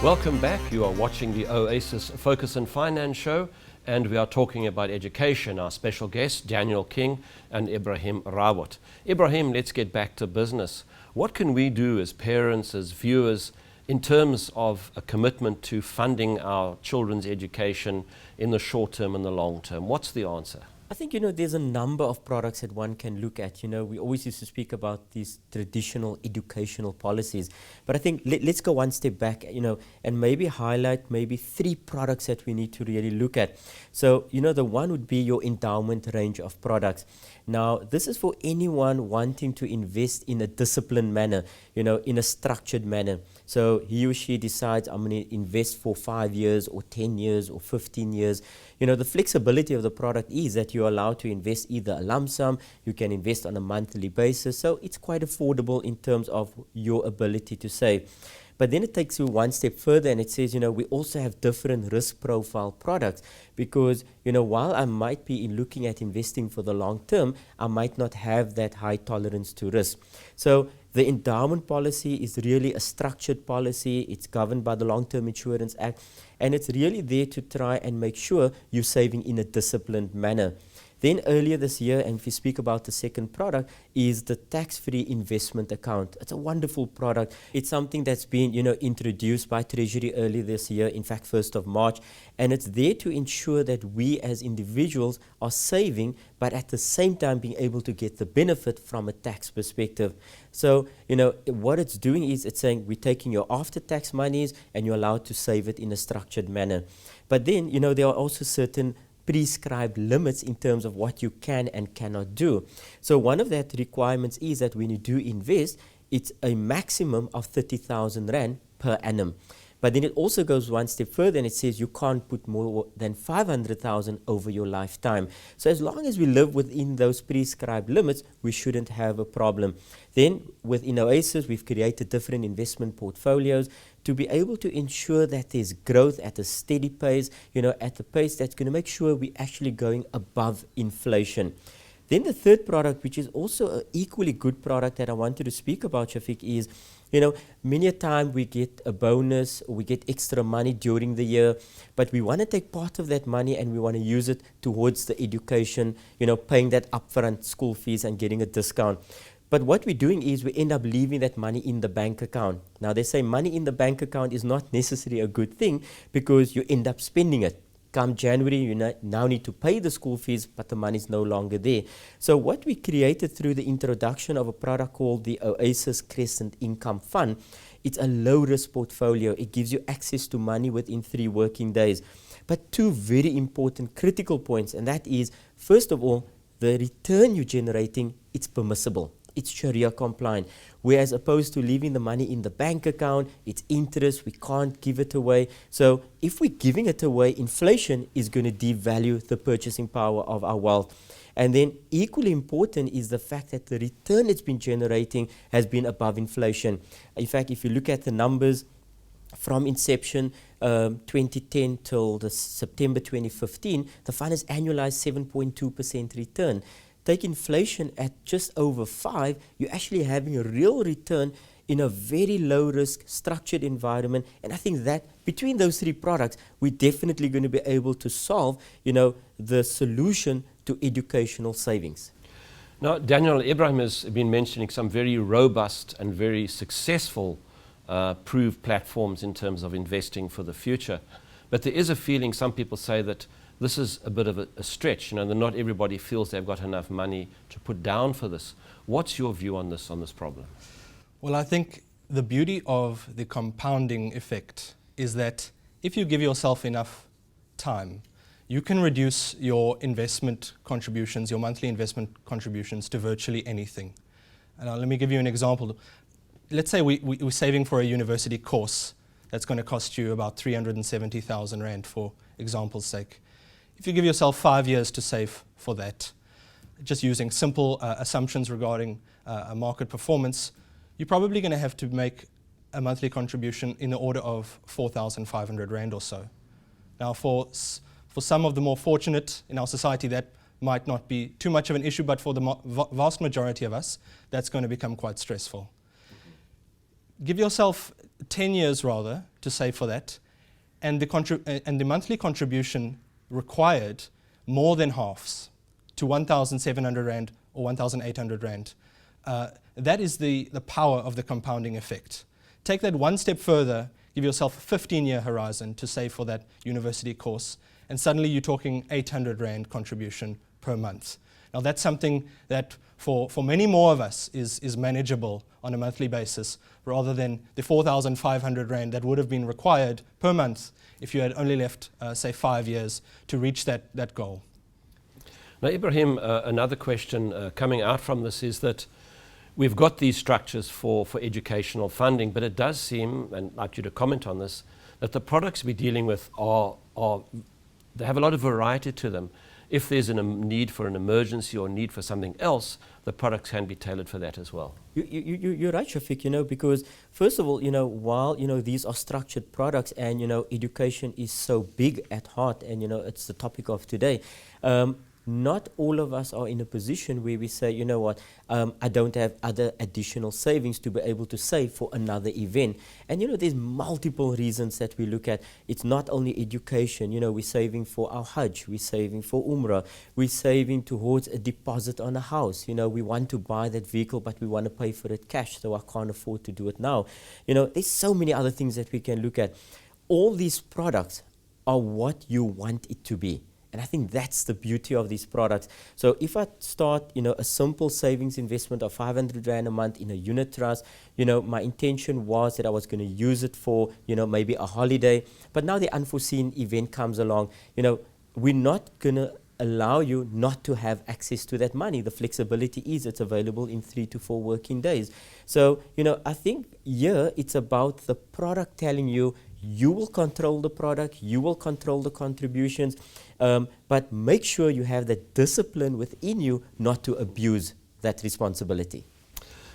Welcome back. You are watching the Oasis Focus and Finance show, and we are talking about education. Our special guests, Daniel King and Ebrahim Rawoot. Ebrahim, let's get back to business. What can we do as parents, as viewers, in terms of a commitment to funding our children's education in the short term and the long term? What's the answer? I think, there's a number of products that one can look at. We always used to speak about these traditional educational policies. But I think let's go one step back, and maybe highlight maybe 3 products that we need to really look at. So, the one would be your endowment range of products. Now, this is for anyone wanting to invest in a disciplined manner, in a structured manner. So he or she decides, I'm going to invest for 5 years or 10 years or 15 years. The flexibility of the product is that you're allowed to invest either a lump sum, you can invest on a monthly basis. So it's quite affordable in terms of your ability to save. But then it takes you one step further and it says, we also have different risk profile products because, while I might be looking at investing for the long term, I might not have that high tolerance to risk. So the endowment policy is really a structured policy. It's governed by the Long-Term Insurance Act, and it's really there to try and make sure you're saving in a disciplined manner. Then earlier this year, and if we speak about the second product, is the tax-free investment account. It's a wonderful product. It's something that's been, introduced by Treasury earlier this year, in fact, 1st of March. And it's there to ensure that we as individuals are saving, but at the same time being able to get the benefit from a tax perspective. So, what it's doing is it's saying we're taking your after-tax monies and you're allowed to save it in a structured manner. But then, there are also certain prescribed limits in terms of what you can and cannot do. So one of that requirements is that when you do invest, it's a maximum of 30,000 Rand per annum. But then it also goes one step further and it says you can't put more than 500,000 over your lifetime. So as long as we live within those prescribed limits, we shouldn't have a problem. Then within Oasis, we've created different investment portfolios to be able to ensure that there's growth at a steady pace, at a pace that's going to make sure we're actually going above inflation. Then the third product, which is also an equally good product that I wanted to speak about, Shafiq, is, many a time we get a bonus or we get extra money during the year, but we want to take part of that money and we want to use it towards the education, paying that upfront school fees and getting a discount. But what we're doing is we end up leaving that money in the bank account. Now, they say money in the bank account is not necessarily a good thing because you end up spending it. Come January, you now need to pay the school fees, but the money is no longer there. So what we created through the introduction of a product called the Oasis Crescent Income Fund, it's a low-risk portfolio. It gives you access to money within 3 working days. But 2 very important critical points, and that is, first of all, the return you're generating, it's permissible. It's Sharia compliant. Whereas opposed to leaving the money in the bank account, it's interest, we can't give it away. So if we're giving it away, inflation is going to devalue the purchasing power of our wealth. And then equally important is the fact that the return it's been generating has been above inflation. In fact, if you look at the numbers from inception 2010 till the September 2015, the fund has annualized 7.2% return. Take inflation at just over 5, you're actually having a real return in a very low risk structured environment. And I think that between those 3 products, we're definitely going to be able to solve, the solution to educational savings. Now, Daniel, Ebrahim has been mentioning some very robust and very successful proved platforms in terms of investing for the future. But there is a feeling, some people say that this is a bit of a stretch, that not everybody feels they've got enough money to put down for this. What's your view on this problem? Well, I think the beauty of the compounding effect is that if you give yourself enough time, you can reduce your investment contributions, your monthly investment contributions to virtually anything. And let me give you an example. Let's say we're saving for a university course that's going to cost you about 370,000 Rand for example's sake. If you give yourself 5 years to save for that, just using simple assumptions regarding market performance, you're probably going to have to make a monthly contribution in the order of 4,500 Rand or so. Now, for some of the more fortunate in our society, that might not be too much of an issue, but for the vast majority of us, that's going to become quite stressful. Give yourself 10 years rather to save for that, and the monthly contribution required more than halves to 1,700 Rand or 1,800 Rand. That is the power of the compounding effect. Take that one step further, give yourself a 15-year horizon to save for that university course, and suddenly you're talking 800 Rand contribution per month. Now that's something that for many more of us is manageable on a monthly basis, rather than the 4,500 Rand that would have been required per month if you had only left, say, 5 years to reach that goal. Now, Ebrahim, another question coming out from this is that we've got these structures for educational funding, but it does seem, and I'd like you to comment on this, that the products we're dealing with they have a lot of variety to them. If there's a need for an emergency or need for something else, the products can be tailored for that as well. You're right, Shafiq, because first of all, while, these are structured products and, education is so big at heart and, it's the topic of today, not all of us are in a position where we say, you know what, I don't have other additional savings to be able to save for another event. And there's multiple reasons that we look at. It's not only education, we're saving for our Hajj, we're saving for Umrah, we're saving towards a deposit on a house. We want to buy that vehicle, but we want to pay for it cash, so I can't afford to do it now. There's so many other things that we can look at. All these products are what you want it to be. And I think that's the beauty of these products. So if I start, a simple savings investment of 500 Rand a month in a unit trust, my intention was that I was going to use it for, maybe a holiday. But now the unforeseen event comes along. We're not going to allow you not to have access to that money. The flexibility is it's available in 3 to 4 working days. So, I think here it's about the product telling you, you will control the product, you will control the contributions, but make sure you have the discipline within you not to abuse that responsibility.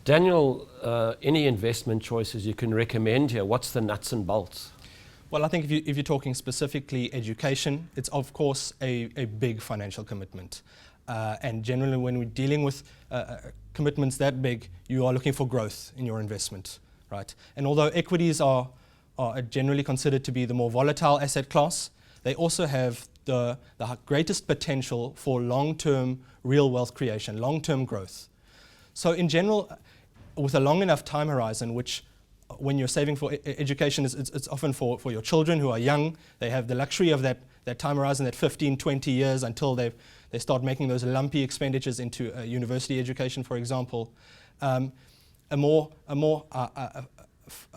Daniel, any investment choices you can recommend here? What's the nuts and bolts? Well, I think if you're talking specifically education, it's of course a big financial commitment. And generally when we're dealing with commitments that big, you are looking for growth in your investment, right? And although equities are generally considered to be the more volatile asset class, they also have the greatest potential for long-term real wealth creation, long-term growth. So in general, with a long enough time horizon, which when you're saving for education, it's often for your children who are young, they have the luxury of that time horizon, that 15, 20 years until they start making those lumpy expenditures into university education, for example. A more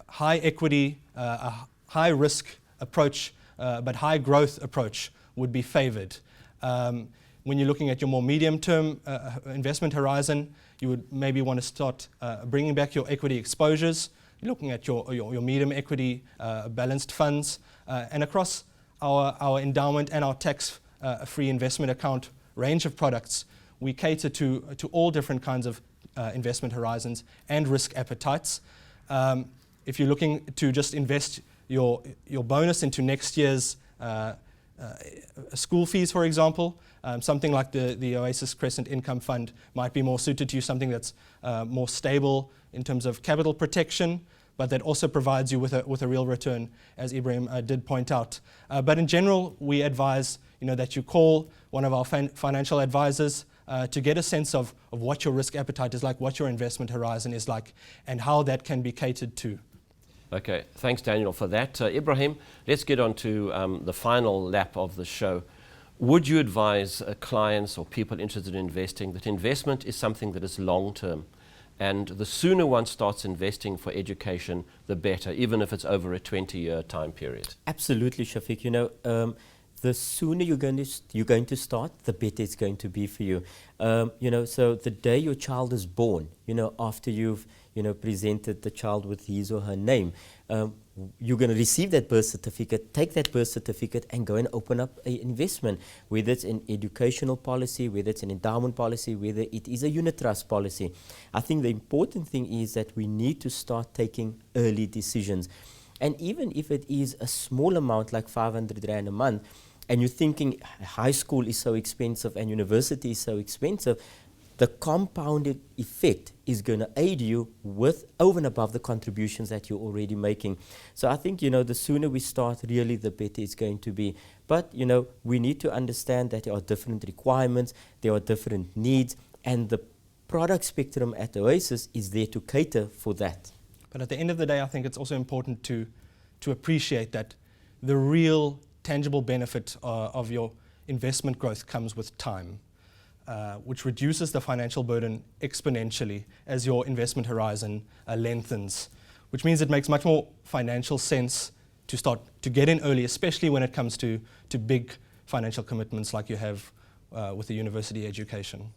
high equity, a high risk approach, but high growth approach would be favored. When you're looking at your more medium term investment horizon, you would maybe want to start bringing back your equity exposures, looking at your medium equity balanced funds, and across our endowment and our tax free investment account range of products, we cater to all different kinds of investment horizons and risk appetites. If you're looking to just invest your bonus into next year's school fees, for example, something like the Oasis Crescent Income Fund might be more suited to you, something that's more stable in terms of capital protection, but that also provides you with a real return, as Ebrahim did point out. But in general, we advise that you call one of our financial advisors to get a sense of what your risk appetite is like, what your investment horizon is like, and how that can be catered to. Okay, thanks Daniel for that. Ebrahim, let's get on to the final lap of the show. Would you advise clients or people interested in investing that investment is something that is long-term, and the sooner one starts investing for education, the better, even if it's over a 20-year time period? Absolutely, Shafiq. The sooner you're going to start, the better it's going to be for you. So the day your child is born, after you've presented the child with his or her name, you're going to receive that birth certificate, take that birth certificate and go and open up an investment, whether it's an educational policy, whether it's an endowment policy, whether it is a unit trust policy. I think the important thing is that we need to start taking early decisions. And even if it is a small amount like 500 Rand a month, and you're thinking high school is so expensive and university is so expensive, the compounded effect is going to aid you with over and above the contributions that you're already making. So I think, the sooner we start, really the better it's going to be. But, we need to understand that there are different requirements, there are different needs, and the product spectrum at Oasis is there to cater for that. But at the end of the day, I think it's also important to appreciate that the real tangible benefit of your investment growth comes with time, which reduces the financial burden exponentially as your investment horizon lengthens, which means it makes much more financial sense to start to get in early, especially when it comes to big financial commitments like you have with a university education.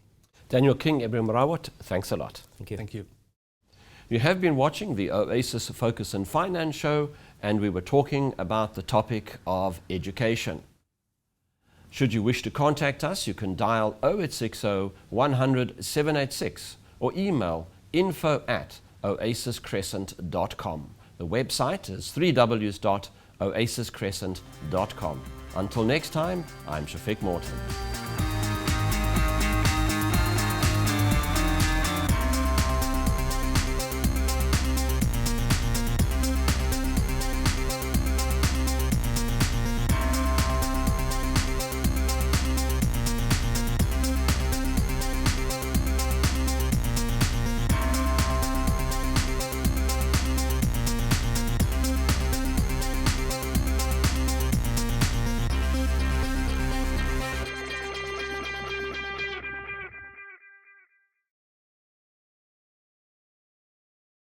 Daniel King, Ebrahim Rawoot, thanks a lot. Thank you. Thank you. You have been watching the Oasis Focus and Finance show, and we were talking about the topic of education. Should you wish to contact us, you can dial 0860 100 786 or email info@oasiscrescent.com. The website is www.oasiscrescent.com. Until next time, I'm Shafiq Morten.